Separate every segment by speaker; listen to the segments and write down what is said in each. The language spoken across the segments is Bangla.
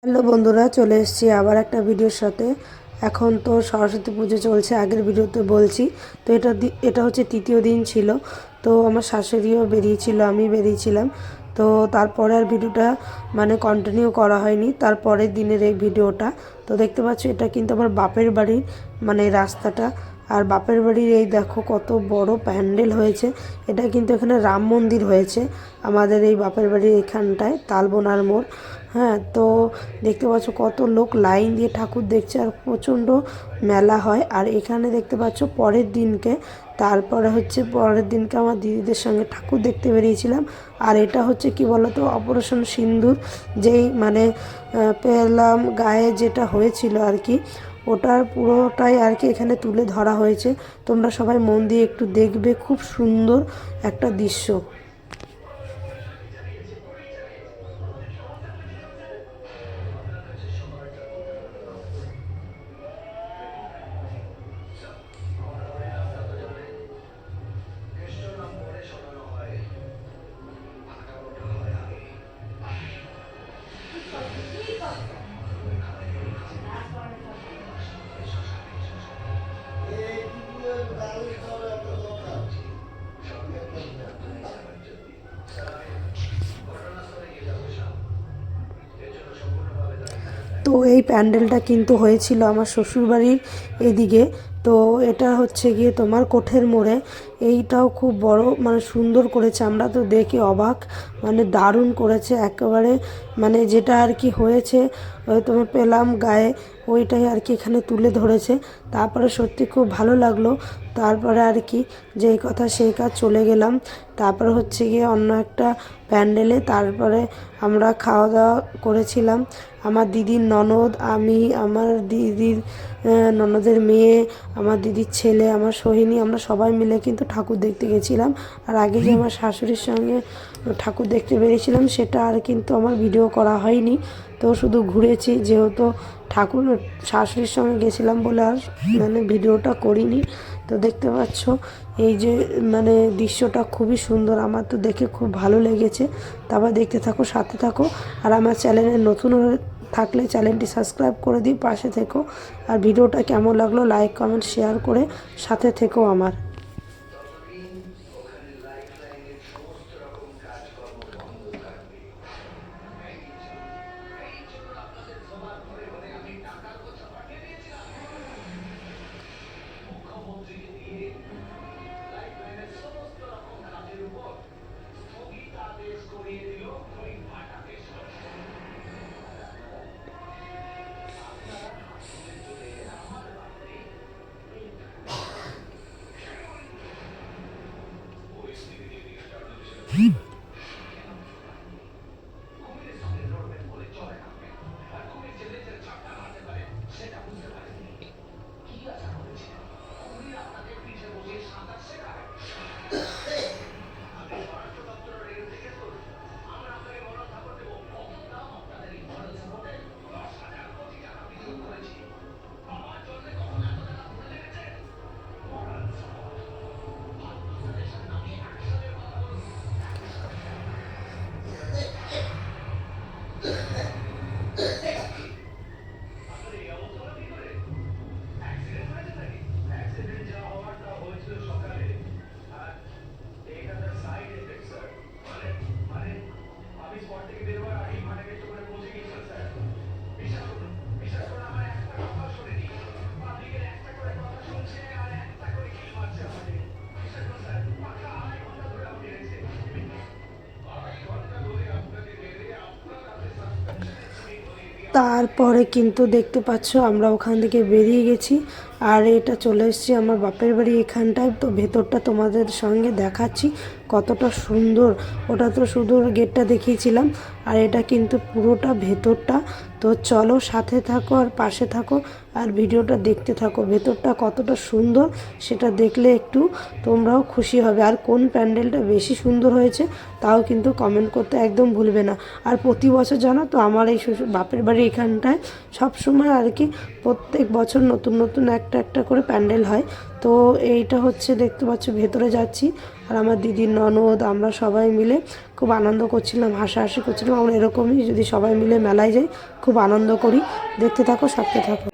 Speaker 1: হ্যালো বন্ধুরা, চলে এসেছি আবার একটা ভিডিওর সাথে। এখন তো সরস্বতী পুজো চলছে, আগের ভিডিওতে বলছি। তো এটা হচ্ছে তৃতীয় দিন ছিল। তো আমার শাশুড়িও বেরিয়েছিল, আমি বেরিয়েছিলাম। তো তারপরে আর ভিডিওটা কন্টিনিউ করা হয়নি, তারপরের দিনের এই ভিডিওটা। তো দেখতে পাচ্ছ, এটা কিন্তু আমার বাপের বাড়ির রাস্তাটা। আর বাপের বাড়ির এই দেখো কত বড় প্যান্ডেল হয়েছে। এটা কিন্তু এখানে রাম মন্দির হয়েছে আমাদের এই বাপের বাড়ির এখানটায়, তালবোনার মোড়। হ্যাঁ, তো দেখতে পাচ্ছ কত লোক লাইন দিয়ে ঠাকুর দেখছে, আর প্রচণ্ড মেলা হয়। আর এখানে দেখতে পাচ্ছ পরের দিনকে পরের দিনকে আমার দিদিদের সঙ্গে ঠাকুর দেখতে বেরিয়েছিলাম। আর এটা হচ্ছে কি বলতো, অপারেশন সিন্দুর, যেই পেলাম গায়ে যেটা হয়েছিল আর কি, ওটার পুরোটাই আর কি এখানে তুলে ধরা হয়েছে। তোমরা সবাই মন দিয়ে একটু দেখবে, খুব সুন্দর একটা দৃশ্য। তো এই প্যান্ডেলটা কিন্তু হয়েছিল আমার শ্বশুরবাড়ির এদিকে। তো এটা হচ্ছে গিয়ে তোমার কোঠের মোড়ে। এইটাও খুব বড়, সুন্দর করেছে, আমরা তো দেখে অবাক, দারুণ করেছে একেবারে। যেটা আর কি হয়েছে, ওই তোমার পেলাম গায়ে, ওইটাই আর কি এখানে তুলে ধরেছে। তারপরে সত্যি খুব ভালো লাগলো। তারপরে আর কি যেই কথা সেই কাজ, চলে গেলাম। তারপরে হচ্ছে গিয়ে অন্য একটা প্যান্ডেলে। তারপরে আমরা খাওয়া দাওয়া করেছিলাম। আমার দিদির ননদ, আমি, আমার দিদির ননদের মেয়ে, আমার দিদির ছেলে, আমার সোহিনী, আমরা সবাই মিলে কিন্তু ঠাকুর দেখতে গেছিলাম। আর আগে যে আমার শাশুড়ির সঙ্গে ঠাকুর দেখতে বেরিয়েছিলাম, সেটা আর কিন্তু আমার ভিডিও করা হয়নি। তো শুধু ঘুরেছি, যেহেতু ঠাকুর শাশুড়ির সঙ্গে গেছিলাম বলে আর ভিডিওটা করিনি। তো দেখতে পাচ্ছ এই যে দৃশ্যটা খুবই সুন্দর, আমার তো দেখে খুব ভালো লেগেছে। তারপর দেখতে থাকো, সাথে থাকো। আর আমার চ্যানেলে নতুন থাকলে চ্যানেলটি সাবস্ক্রাইব করে দিই, পাশে থেকো। আর ভিডিওটা কেমন লাগলো লাইক কমেন্ট শেয়ার করে সাথে থেকো আমার। তারপরে কিন্তু দেখতে পাচ্ছ আমরা ওখান থেকে বেরিয়ে গেছি। আর এটা চলে এসেছি আমার বাপের বাড়ি এখানটায়। তো ভেতরটা তোমাদের সঙ্গে দেখাচ্ছি কতটা সুন্দর। ওটা তো শুধু গেটটা দেখিয়েছিলাম, আর এটা কিন্তু পুরোটা ভেতরটা। তো চলো, সাথে থাকো আর পাশে থাকো, আর ভিডিওটা দেখতে থাকো। ভেতরটা কতটা সুন্দর সেটা দেখলে একটু তোমরাও খুশি হবে। আর কোন প্যান্ডেলটা বেশি সুন্দর হয়েছে তাও কিন্তু কমেন্ট করতে একদম ভুলবে না। আর প্রতি বছর জানো তো, আমার এই শ্বশুর বাপের বাড়ি এখানটায় সবসময় আর কি প্রত্যেক বছর নতুন নতুন একটা একটা করে প্যান্ডেল হয়। তো এইটা হচ্ছে দেখতে পাচ্ছ, ভেতরে যাচ্ছি। আর আর আমার দিদির ননদ আমরা সবাই মিলে খুব আনন্দ করছিলাম, হাসাহাসি করছিলাম। আমরা এরকমই যদি সবাই মিলে মেলায় যাই খুব আনন্দ করি। দেখতে থাকো, সাথে থাকো।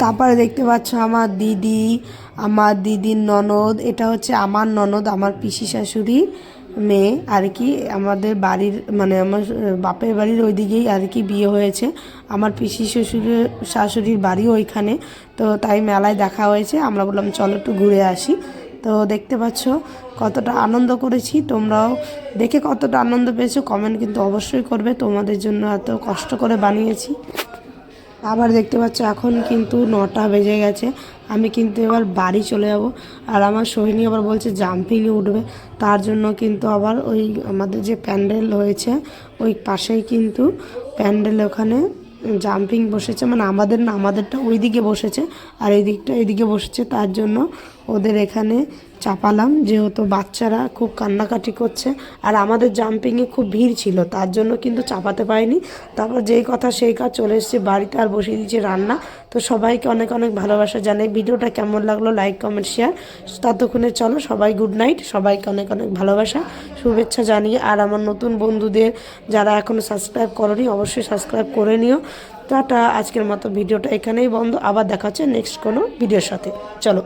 Speaker 1: তারপরে দেখতে পাচ্ছ আমার দিদি, আমার দিদির ননদ, এটা হচ্ছে আমার ননদ, আমার পিসি শাশুড়ির মেয়ে আর কি। আমাদের বাড়ির মানে আমার বাপের বাড়ির ওইদিকেই আর কি বিয়ে হয়েছে। আমার পিসি শাশুড়ির বাড়িও ওইখানে, তো তাই মেলায় দেখা হয়েছে। আমরা বললাম চলো একটু ঘুরে আসি। তো দেখতে পাচ্ছ কতটা আনন্দ করেছি। তোমরাও দেখে কতটা আনন্দ পেয়েছো কমেন্ট কিন্তু অবশ্যই করবে। তোমাদের জন্য এত কষ্ট করে বানিয়েছি। আবার দেখতে পাচ্ছ এখন কিন্তু 9টা বেজে গেছে। আমি কিন্তু এবার বাড়ি চলে যাব। আর আমার সোহিনী আবার বলছে জাম্পিংয়ে উঠবে, তার জন্য কিন্তু আবার ওই আমাদের যে প্যান্ডেল হয়েছে ওই পাশেই কিন্তু প্যান্ডেল, ওখানে জাম্পিং বসেছে, মানে আমাদের না, আমাদেরটা ওই দিকে বসেছে আর এই দিকটা এদিকে বসেছে। তার জন্য ওদের এখানে চাপালাম, যেহেতু বাচ্চারা খুব কান্নাকাটি করছে আর আমাদের জাম্পিংয়ে খুব ভিড় ছিল, তার জন্য কিন্তু চাপাতে পারিনি। তারপর যেই কথা সেই কাজ, চলে এসেছি বাড়িতে আর বসিয়ে দিয়েছি রান্না। তো সবাইকে অনেক অনেক ভালোবাসা জানাই। ভিডিওটা কেমন লাগলো লাইক কমেন্ট শেয়ার। ততক্ষণে চলো সবাই গুড নাইট। সবাইকে অনেক অনেক ভালোবাসা শুভেচ্ছা জানিয়ে, আর আমার নতুন বন্ধুদের যারা এখনও সাবস্ক্রাইব করোনি অবশ্যই সাবস্ক্রাইব করে নিও। টাটা। আজকের মতো ভিডিওটা এখানেই বন্ধ, আবার দেখা হচ্ছে নেক্সট কোনো ভিডিওর সাথে। চলো।